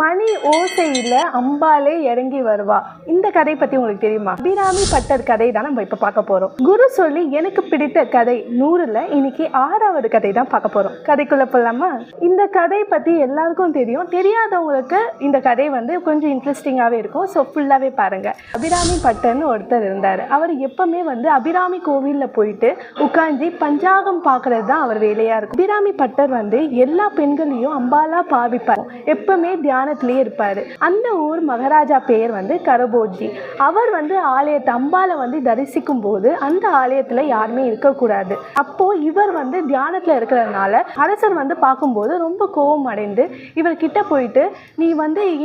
மணி ஓசையில் அம்பாலே இறங்கி வருவா. இந்த கதை பற்றி உங்களுக்கு தெரியுமா? அபிராமி பட்டர் கதை தான் நம்ம இப்போ பார்க்க போகிறோம். குரு சொல்லி எனக்கு பிடித்த கதை 100ல் இன்னைக்கு 6வது கதை தான் பார்க்க போகிறோம். கதைக்குள்ளே போகலாமா? இந்த கதை பற்றி எல்லாருக்கும் தெரியும். தெரியாதவங்களுக்கு இந்த கதை கொஞ்சம் இன்ட்ரெஸ்டிங்காகவே இருக்கும். ஸோ ஃபுல்லாகவே பாருங்கள். அபிராமி பட்டர்னு ஒருத்தர் இருந்தார். அவர் எப்பவுமே அபிராமி கோவிலில் போயிட்டு உட்காந்து பஞ்சாங்கம் பார்க்கறது தான் அவர் வேலையாக இருக்கும். அபிராமி பட்டர் எல்லா பெண்களையும் அம்பாலா பாவிப்பார். எப்பவுமே தியானத்திலேயே இருப்பார். அந்த ஊர் மகாராஜா பேர் கரபோஜி. அவர் ஆலயத்தை அம்பாலை தரிசிக்கும் போது அந்த ஆலயத்தில் யாருமே இருக்கக்கூடாது. அப்போ இவர் தியானத்தில் இருக்கிறதுனால அரசர் பார்க்கும்போது ரொம்ப கோபம் அடைந்து இவர்கிட்ட போயிட்டு, நீ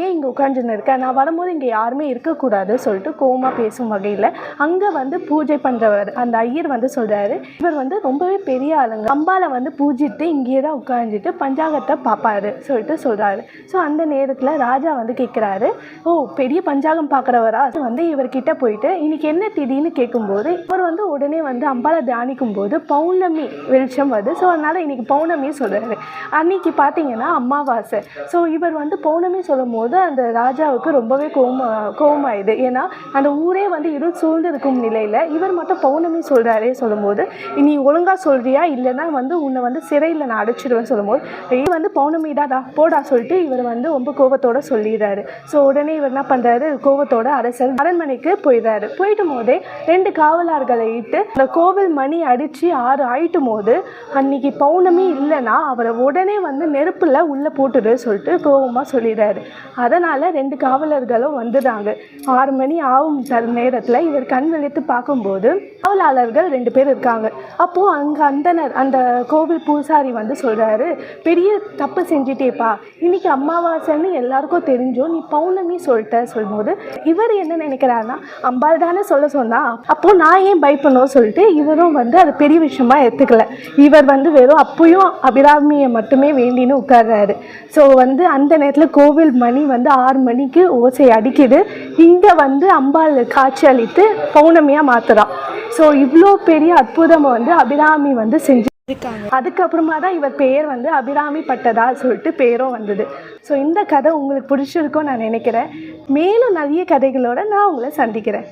ஏன் இங்கே உட்காந்துன்னு இருக்க, நான் வரும்போது இங்கே யாருமே இருக்கக்கூடாது சொல்லிட்டு கோபமாக பேசும் வகையில் அங்கே பூஜை பண்ணுறவர் அந்த ஐயர் சொல்கிறாரு, இவர் ரொம்பவே பெரிய ஆளுங்க, அம்பாலை பூஜிட்டு இங்கேயே தான் உட்காந்துட்டு பஞ்சாங்கத்தை பார்ப்பாரு சொல்லிட்டு சொல்கிறாரு. ஸோ அந்த நேரத்தில் ராஜா கேட்குறாரு, ஓ பெரிய பஞ்சாங்கம் பார்க்குறவரா? இவர்கிட்ட போயிட்டு இன்னைக்கு என்ன திடீர்னு கேட்கும்போது இவர் உடனே அம்பாலை தியானிக்கும் போது பௌர்ணமி வெளிச்சம் வருது. ஸோ அதனால் இன்னைக்கு பௌர்ணமி சொல்கிறாரு. அன்னைக்கு பார்த்தீங்கன்னா அமாவாசை. ஸோ இவர் பௌர்ணமி சொல்லும் போது அந்த ராஜாவுக்கு ரொம்பவே கோபமாயிடுது. ஏன்னா அந்த ஊரே இருள் சூழ்ந்து இருக்கும் நிலையில் இவர் மட்டும் பௌர்ணமி சொல்கிறாரே சொல்லும்போது, நீ ஒழுங்காக சொல்கிறியா இல்லைன்னா உன்னை சிறையில் நான் அடைச்சிடுவேன் சொல்லும்போது, இது பௌர்ணமி தாடா போடா சொல்லிட்டு இவர் ரொம்ப கோபத்தோடு சொல்லிடுறாரு. ஸோ உடனே இவர் என்ன பண்ணுறாரு, கோபத்தோட அரசர் அரண்மனைக்கு போயிடுறாரு. போயிட்டும் போதே 2 காவலார்களை இட்டு அந்த கோவில் மணி அடித்து 6 ஆயிட்டும் போது அன்னைக்கு பௌர்ணமி இல்லைன்னா அவரை உடனே நெருப்பில் உள்ளே போட்டுடு சொல்லிட்டு கோபமாக சொல்லிடுறாரு. அதனால் 2 காவலர்களும் வந்துடுறாங்க. 6 மணி ஆகும் நேரத்தில் இவர் கண் விழித்து பார்க்கும்போது காவலாளர்கள் 2 பேர் இருக்காங்க. அப்போது அங்கே அந்த கோவில் பூசாரி சொல்கிறாரு, பெரிய தப்பு செஞ்சிட்டேப்பா, இன்னைக்கு அமாவாசைன்னு எல்லாருக்கும் தெரிஞ்சோம், நீ பௌர்ணமி சொல்லும்போது இவர் என்ன நினைக்கிறாருன்னா, அம்பாள் தானே சொல்ல சொன்னா, அப்போ நான் ஏன் பயப்படணும் சொல்லிட்டு இவரும் அது பெரிய விஷயமா எடுத்துக்கல. இவர் வெறும் அப்பயும் அபிராமியை மட்டுமே வேண்டின்னு உட்கார்றாரு. ஸோ அந்த நேரத்தில் கோவில் மணி 6 மணிக்கு ஓசை அடிக்குது. இங்கே அம்பாள் காட்சி அளித்து பௌர்ணமியாக மாத்துறான். ஸோ இவ்வளோ பெரிய அற்புதம் அபிராமி செஞ்சு இருக்காங்க. அதுக்கப்புறமா தான் இவர் பேர் அபிராமி பட்டதா சொல்லிட்டு பேரும் வந்தது. ஸோ இந்த கதை உங்களுக்கு பிடிச்சிருக்கும்னு நான் நினைக்கிறேன். மேலும் நிறைய கதைகளோடு நான் உங்களை சந்திக்கிறேன்.